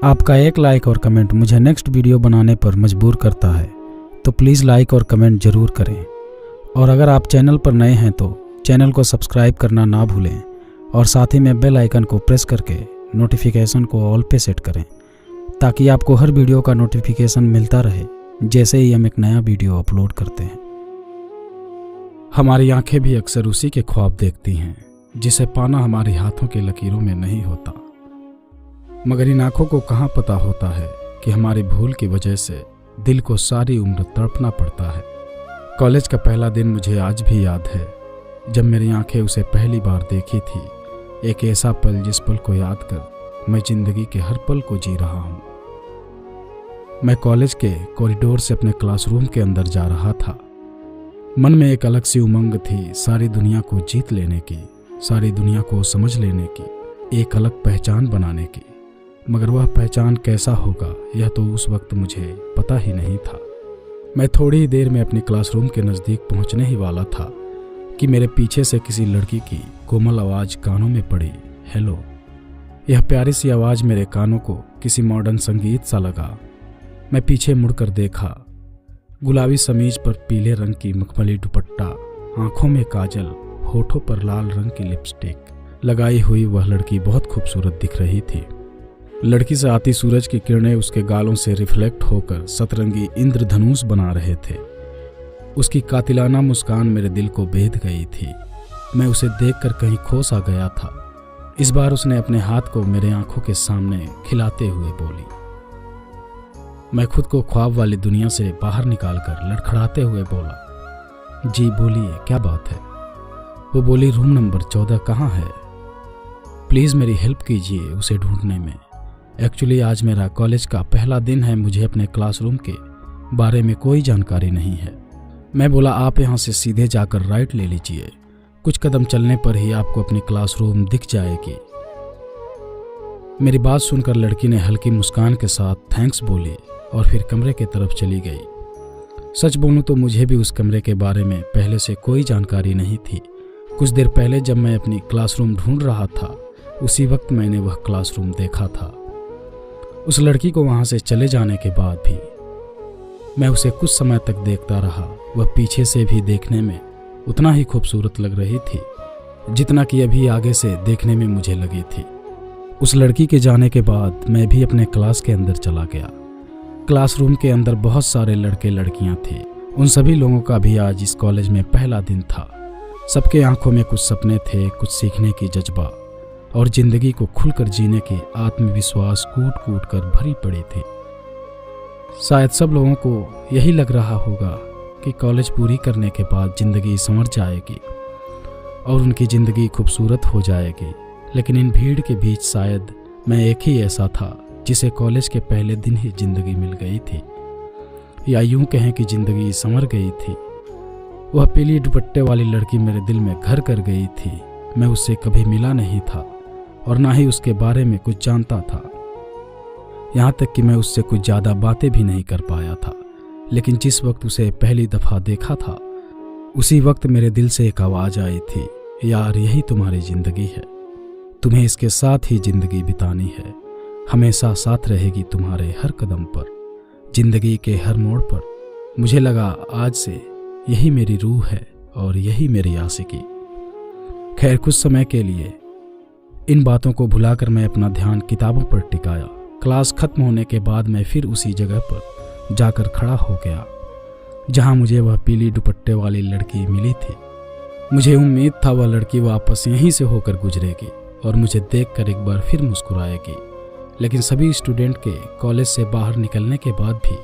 आपका एक लाइक और कमेंट मुझे नेक्स्ट वीडियो बनाने पर मजबूर करता है, तो प्लीज़ लाइक और कमेंट ज़रूर करें। और अगर आप चैनल पर नए हैं तो चैनल को सब्सक्राइब करना ना भूलें और साथ ही में बेल आइकन को प्रेस करके नोटिफिकेशन को ऑल पे सेट करें, ताकि आपको हर वीडियो का नोटिफिकेशन मिलता रहे जैसे ही हम एक नया वीडियो अपलोड करते हैं। हमारी आंखें भी अक्सर उसी के ख्वाब देखती हैं जिसे पाना हमारे हाथों के लकीरों में नहीं होता, मगर इन आंखों को कहाँ पता होता है कि हमारी भूल की वजह से दिल को सारी उम्र तड़पना पड़ता है। कॉलेज का पहला दिन मुझे आज भी याद है, जब मेरी आंखें उसे पहली बार देखी थी। एक ऐसा पल जिस पल को याद कर मैं जिंदगी के हर पल को जी रहा हूँ। मैं कॉलेज के कॉरिडोर से अपने क्लासरूम के अंदर जा रहा था। मन में एक अलग सी उमंग थी, सारी दुनिया को जीत लेने की, सारी दुनिया को समझ लेने की, एक अलग पहचान बनाने की। मगर वह पहचान कैसा होगा यह तो उस वक्त मुझे पता ही नहीं था। मैं थोड़ी ही देर में अपनी क्लासरूम के नज़दीक पहुंचने ही वाला था कि मेरे पीछे से किसी लड़की की कोमल आवाज़ कानों में पड़ी। हेलो। यह प्यारी सी आवाज़ मेरे कानों को किसी मॉडर्न संगीत सा लगा। मैं पीछे मुड़कर देखा। गुलाबी समीज पर पीले रंग की मखमली दुपट्टा, आंखों में काजल, होठों पर लाल रंग की लिपस्टिक लगाई हुई वह लड़की बहुत खूबसूरत दिख रही थी। लड़की से आती सूरज की किरणें उसके गालों से रिफ्लेक्ट होकर सतरंगी इंद्रधनुष बना रहे थे। उसकी कातिलाना मुस्कान मेरे दिल को भेद गई थी। मैं उसे देखकर कहीं खो सा गया था। इस बार उसने अपने हाथ को मेरे आंखों के सामने खिलाते हुए बोली। मैं खुद को ख्वाब वाली दुनिया से बाहर निकालकर लड़खड़ाते हुए बोला, जी बोलिए, क्या बात है? वो बोली, रूम नंबर 14 कहाँ है? प्लीज़ मेरी हेल्प कीजिए उसे ढूंढने में। एक्चुअली आज मेरा कॉलेज का पहला दिन है, मुझे अपने क्लासरूम के बारे में कोई जानकारी नहीं है। मैं बोला, आप यहाँ से सीधे जाकर राइट ले लीजिए, कुछ कदम चलने पर ही आपको अपनी क्लासरूम दिख जाएगी। मेरी बात सुनकर लड़की ने हल्की मुस्कान के साथ थैंक्स बोली और फिर कमरे की तरफ चली गई। सच बोलूं तो मुझे भी उस कमरे के बारे में पहले से कोई जानकारी नहीं थी। कुछ देर पहले जब मैं अपनी क्लासरूम ढूंढ रहा था, उसी वक्त मैंने वह क्लासरूम देखा था। उस लड़की को वहां से चले जाने के बाद भी मैं उसे कुछ समय तक देखता रहा। वह पीछे से भी देखने में उतना ही खूबसूरत लग रही थी जितना कि अभी आगे से देखने में मुझे लगी थी। उस लड़की के जाने के बाद मैं भी अपने क्लास के अंदर चला गया। क्लासरूम के अंदर बहुत सारे लड़के लड़कियां थे। उन सभी लोगों का भी आज इस कॉलेज में पहला दिन था। सबके आंखों में कुछ सपने थे, कुछ सीखने की जज्बा और जिंदगी को खुलकर जीने के आत्मविश्वास कूट कूट कर भरी पड़ी थी। शायद सब लोगों को यही लग रहा होगा कि कॉलेज पूरी करने के बाद जिंदगी संवर जाएगी और उनकी जिंदगी खूबसूरत हो जाएगी। लेकिन इन भीड़ के बीच शायद मैं एक ही ऐसा था जिसे कॉलेज के पहले दिन ही जिंदगी मिल गई थी, या यूं कहें कि जिंदगी संवर गई थी। वह पीली दुपट्टे वाली लड़की मेरे दिल में घर कर गई थी। मैं उससे कभी मिला नहीं था और ना ही उसके बारे में कुछ जानता था। यहाँ तक कि मैं उससे कुछ ज़्यादा बातें भी नहीं कर पाया था। लेकिन जिस वक्त उसे पहली दफ़ा देखा था, उसी वक्त मेरे दिल से एक आवाज़ आई थी, यार यही तुम्हारी ज़िंदगी है, तुम्हें इसके साथ ही ज़िंदगी बितानी है, हमेशा साथ रहेगी तुम्हारे हर कदम पर, ज़िंदगी के हर मोड़ पर। मुझे लगा आज से यही मेरी रूह है और यही मेरी आशिकी। खैर, कुछ समय के लिए इन बातों को भुलाकर मैं अपना ध्यान किताबों पर टिकाया। क्लास खत्म होने के बाद मैं फिर उसी जगह पर जाकर खड़ा हो गया जहां मुझे वह पीली दुपट्टे वाली लड़की मिली थी। मुझे उम्मीद था वह लड़की वापस यहीं से होकर गुजरेगी और मुझे देखकर एक बार फिर मुस्कुराएगी। लेकिन सभी स्टूडेंट के कॉलेज से बाहर निकलने के बाद भी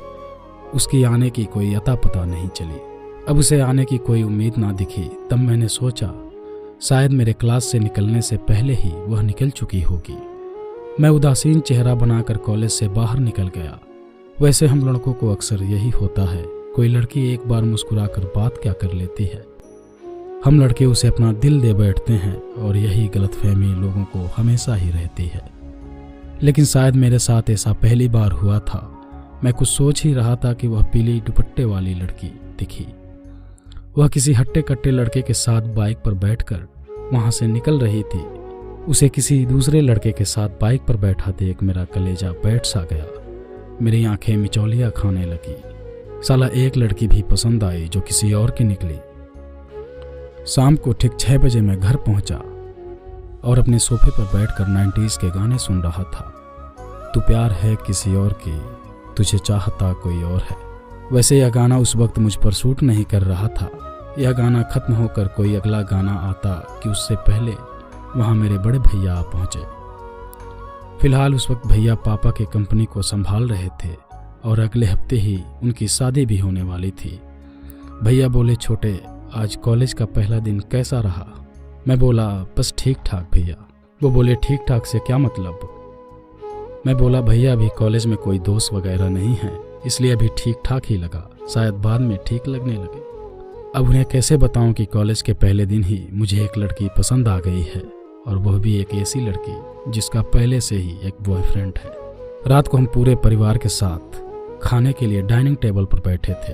उसकी आने की कोई अता पता नहीं चली। अब उसे आने की कोई उम्मीद ना दिखी। तब मैंने सोचा शायद मेरे क्लास से निकलने से पहले ही वह निकल चुकी होगी। मैं उदासीन चेहरा बनाकर कॉलेज से बाहर निकल गया। वैसे हम लड़कों को अक्सर यही होता है, कोई लड़की एक बार मुस्कुराकर बात क्या कर लेती है, हम लड़के उसे अपना दिल दे बैठते हैं और यही गलतफहमी लोगों को हमेशा ही रहती है। लेकिन शायद मेरे साथ ऐसा पहली बार हुआ था। मैं कुछ सोच ही रहा था कि वह पीली दुपट्टे वाली लड़की दिखी। वह किसी हट्टे कट्टे लड़के के साथ बाइक पर बैठकर वहां से निकल रही थी। उसे किसी दूसरे लड़के के साथ बाइक पर बैठा देख मेरा कलेजा बैठ सा गया। मेरी आंखें मिचौलियाँ खाने लगी। साला एक लड़की भी पसंद आई जो किसी और की निकली। शाम को ठीक 6 बजे मैं घर पहुंचा और अपने सोफे पर बैठकर 90s के गाने सुन रहा था। तू प्यार है किसी और की, तुझे चाहता कोई और है। वैसे यह गाना उस वक्त मुझ पर सूट नहीं कर रहा था। यह गाना खत्म होकर कोई अगला गाना आता कि उससे पहले वहाँ मेरे बड़े भैया आ पहुँचे। फिलहाल उस वक्त भैया पापा की कंपनी को संभाल रहे थे और अगले हफ्ते ही उनकी शादी भी होने वाली थी। भैया बोले, छोटे आज कॉलेज का पहला दिन कैसा रहा? मैं बोला, बस ठीक ठाक भैया। वो बोले, ठीक ठाक से क्या मतलब? मैं बोला, भैया अभी कॉलेज में कोई दोस्त वगैरह नहीं है, इसलिए अभी ठीक ठाक ही लगा, शायद बाद में ठीक लगने लगे। अब उन्हें कैसे बताऊं कि कॉलेज के पहले दिन ही मुझे एक लड़की पसंद आ गई है, और वह भी एक ऐसी लड़की जिसका पहले से ही एक बॉयफ्रेंड है। रात को हम पूरे परिवार के साथ खाने के लिए डाइनिंग टेबल पर बैठे थे।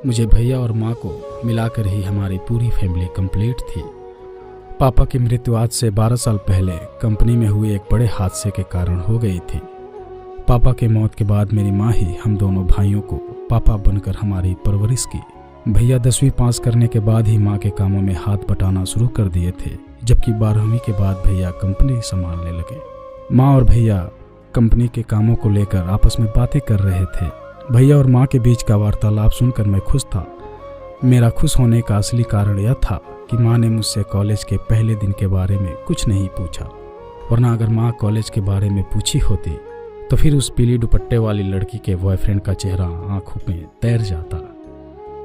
मुझे भैया और माँ को मिलाकर ही हमारी पूरी फैमिली कंप्लीट थी। पापा की मृत्यु आज से 12 साल पहले कंपनी में हुए एक बड़े हादसे के कारण हो गई थी। पापा के मौत के बाद मेरी माँ ही हम दोनों भाइयों को पापा बनकर हमारी परवरिश की। भैया 10वीं पास करने के बाद ही माँ के कामों में हाथ बटाना शुरू कर दिए थे, जबकि 12वीं के बाद भैया कंपनी संभालने लगे। माँ और भैया कंपनी के कामों को लेकर आपस में बातें कर रहे थे। भैया और माँ के बीच का वार्तालाप सुनकर मैं खुश था। मेरा खुश होने का असली कारण यह था कि माँ ने मुझसे कॉलेज के पहले दिन के बारे में कुछ नहीं पूछा, वरना अगर माँ कॉलेज के बारे में पूछी होती तो फिर उस पीली दुपट्टे वाली लड़की के बॉयफ्रेंड का चेहरा आंखों में तैर जाता।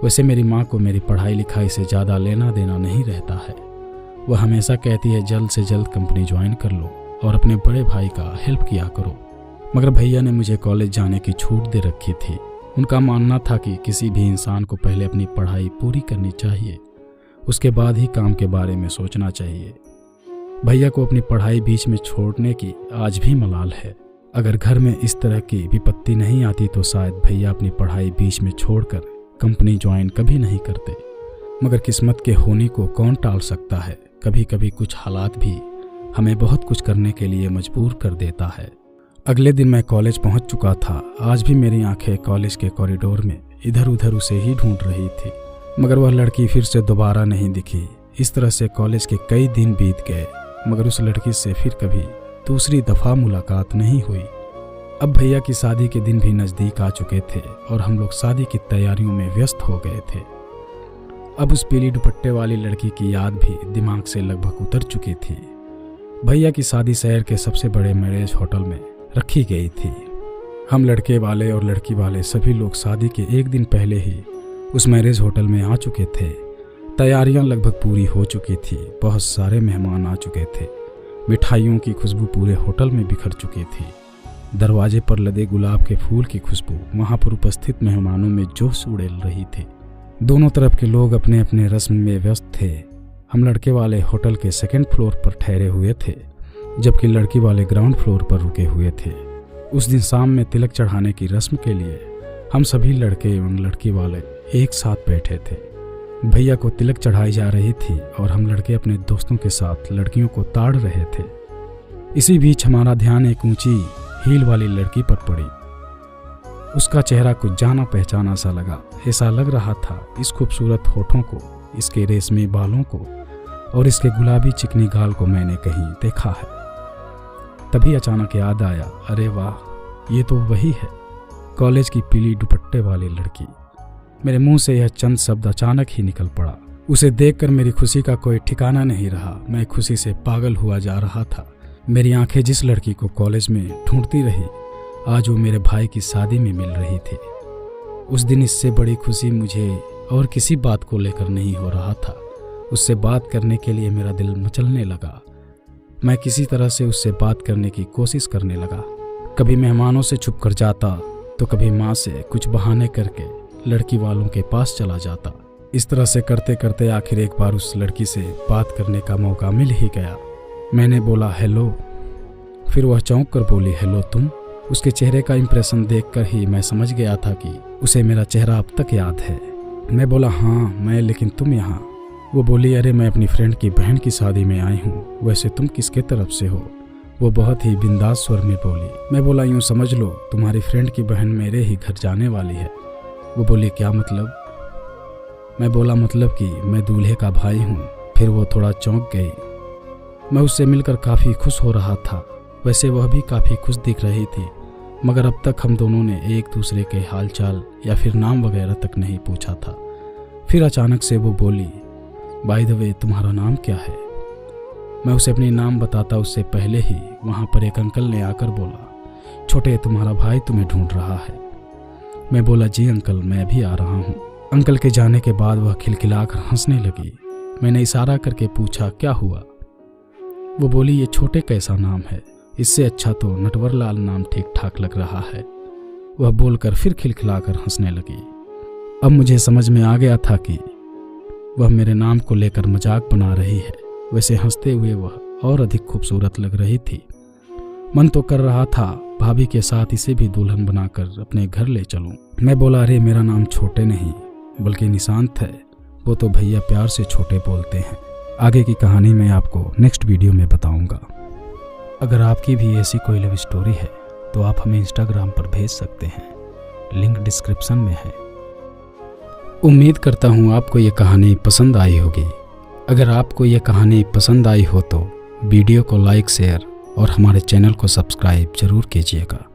वैसे मेरी माँ को मेरी पढ़ाई लिखाई से ज़्यादा लेना देना नहीं रहता है। वह हमेशा कहती है जल्द से जल्द कंपनी ज्वाइन कर लो और अपने बड़े भाई का हेल्प किया करो। मगर भैया ने मुझे कॉलेज जाने की छूट दे रखी थी। उनका मानना था कि किसी भी इंसान को पहले अपनी पढ़ाई पूरी करनी चाहिए, उसके बाद ही काम के बारे में सोचना चाहिए। भैया को अपनी पढ़ाई बीच में छोड़ने की आज भी मलाल है। अगर घर में इस तरह की विपत्ति नहीं आती तो शायद भैया अपनी पढ़ाई बीच में छोड़कर कंपनी ज्वाइन कभी नहीं करते। मगर किस्मत के होने को कौन टाल सकता है। कभी कभी कुछ हालात भी हमें बहुत कुछ करने के लिए मजबूर कर देता है। अगले दिन मैं कॉलेज पहुंच चुका था। आज भी मेरी आंखें कॉलेज के कॉरिडोर में इधर उधर उसे ही ढूंढ रही थी, मगर वह लड़की फिर से दोबारा नहीं दिखी। इस तरह से कॉलेज के कई दिन बीत गए, मगर उस लड़की से फिर कभी दूसरी दफ़ा मुलाकात नहीं हुई। अब भैया की शादी के दिन भी नज़दीक आ चुके थे और हम लोग शादी की तैयारियों में व्यस्त हो गए थे। अब उस पीली दुपट्टे वाली लड़की की याद भी दिमाग से लगभग उतर चुकी थी। भैया की शादी शहर के सबसे बड़े मैरिज होटल में रखी गई थी। हम लड़के वाले और लड़की वाले सभी लोग शादी के एक दिन पहले ही उस मैरिज होटल में आ चुके थे। तैयारियां लगभग पूरी हो चुकी थी। बहुत सारे मेहमान आ चुके थे। मिठाइयों की खुशबू पूरे होटल में बिखर चुकी थी। दरवाजे पर लदे गुलाब के फूल की खुशबू वहां पर उपस्थित मेहमानों में जोश उड़ेल रही थी। दोनों तरफ के लोग अपने अपने रस्म में व्यस्त थे। हम लड़के वाले होटल के 2nd फ्लोर पर ठहरे हुए थे, जबकि लड़की वाले ग्राउंड फ्लोर पर रुके हुए थे। उस दिन शाम में तिलक चढ़ाने की रस्म के लिए हम सभी लड़के एवं लड़की वाले एक साथ बैठे थे। भैया को तिलक चढ़ाई जा रही थी और हम लड़के अपने दोस्तों के साथ लड़कियों को ताड़ रहे थे। इसी बीच हमारा ध्यान एक ऊंची हील वाली लड़की पर पड़ी। उसका चेहरा कुछ जाना पहचाना सा लगा। ऐसा लग रहा था इस खूबसूरत होठों को, इसके रेशमी बालों को और इसके गुलाबी चिकनी गाल को मैंने कहीं देखा है। तभी अचानक याद आया, अरे वाह, ये तो वही है, कॉलेज की पीली दुपट्टे वाली लड़की। मेरे मुंह से यह चंद शब्द अचानक ही निकल पड़ा। उसे देखकर मेरी खुशी का कोई ठिकाना नहीं रहा। मैं खुशी से पागल हुआ जा रहा था। मेरी आंखें जिस लड़की को कॉलेज में ढूंढती रही, आज वो मेरे भाई की शादी में मिल रही थी। उस दिन इससे बड़ी खुशी मुझे और किसी बात को लेकर नहीं हो रहा था। उससे बात करने के लिए मेरा दिल मचलने लगा। मैं किसी तरह से उससे बात करने की कोशिश करने लगा। कभी मेहमानों से छुप कर जाता तो कभी माँ से कुछ बहाने करके लड़की वालों के पास चला जाता। इस तरह से करते करते आखिर एक बार उस लड़की से बात करने का मौका मिल ही गया। मैंने बोला हेलो, फिर वह चौंक कर बोली हेलो तुम। उसके चेहरे का इंप्रेशन देखकर ही मैं समझ गया था कि उसे मेरा चेहरा अब तक याद है। मैं बोला हाँ मैं, लेकिन तुम यहाँ। वो बोली, अरे मैं अपनी फ्रेंड की बहन की शादी में आई हूँ, वैसे तुम किसके तरफ से हो? वो बहुत ही बिंदास स्वर में बोली। मैं बोला, यूँ समझ लो तुम्हारी फ्रेंड की बहन मेरे ही घर जाने वाली है। वो बोली, क्या मतलब? मैं बोला, मतलब कि मैं दूल्हे का भाई हूँ। फिर वो थोड़ा चौंक गई। मैं उससे मिलकर काफ़ी खुश हो रहा था, वैसे वह भी काफ़ी खुश दिख रही थी, मगर अब तक हम दोनों ने एक दूसरे के हालचाल या फिर नाम वगैरह तक नहीं पूछा था। फिर अचानक से वो बोली, बाय द वे तुम्हारा नाम क्या है? मैं उसे अपनी नाम बताता उससे पहले ही वहाँ पर एक अंकल ने आकर बोला, छोटे तुम्हारा भाई तुम्हें ढूंढ रहा है। मैं बोला, जी अंकल मैं भी आ रहा हूँ। अंकल के जाने के बाद वह खिलखिलाकर हंसने लगी। मैंने इशारा करके पूछा, क्या हुआ? वो बोली, ये छोटे कैसा नाम है, इससे अच्छा तो नटवरलाल नाम ठीक ठाक लग रहा है। वह बोलकर फिर खिलखिलाकर हंसने लगी। अब मुझे समझ में आ गया था कि वह मेरे नाम को लेकर मजाक बना रही है। वैसे हंसते हुए वह और अधिक खूबसूरत लग रही थी। मन तो कर रहा था भाभी के साथ इसे भी दुल्हन बनाकर अपने घर ले चलूं। मैं बोला, अरे मेरा नाम छोटे नहीं बल्कि निशांत है, वो तो भैया प्यार से छोटे बोलते हैं। आगे की कहानी मैं आपको नेक्स्ट वीडियो में बताऊंगा। अगर आपकी भी ऐसी कोई लव स्टोरी है तो आप हमें इंस्टाग्राम पर भेज सकते हैं, लिंक डिस्क्रिप्शन में है। उम्मीद करता हूँ आपको ये कहानी पसंद आई होगी। अगर आपको ये कहानी पसंद आई हो तो वीडियो को लाइक, शेयर और हमारे चैनल को सब्सक्राइब जरूर कीजिएगा।